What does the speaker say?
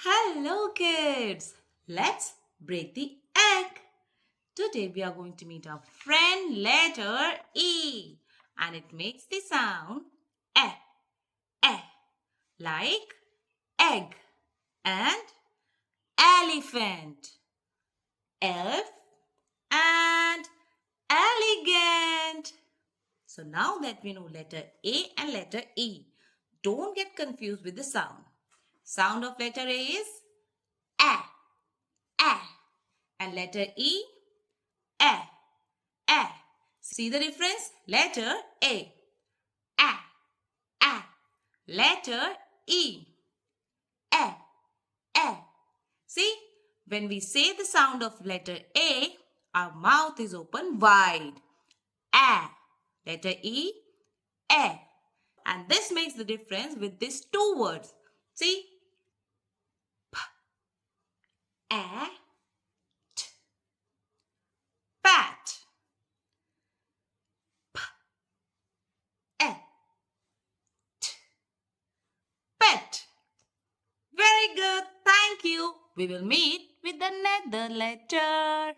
Hello kids! Let's break the egg. Today we are going to meet our friend letter E and it makes the sound eh, eh, like egg and elephant, elf and elegant. So now that we know letter A and letter E, don't get confused with the sound. Sound of letter A is eh, eh. And letter E, eh, eh. See the difference? Letter A, eh, eh. Letter E, eh, eh. See, when we say the sound of letter A, our mouth is open wide. Eh. Letter E, eh. And this makes the difference with these two words. See, eh, t, pat. Eh, t, pet. Very good. Thank you. We will meet with another letter.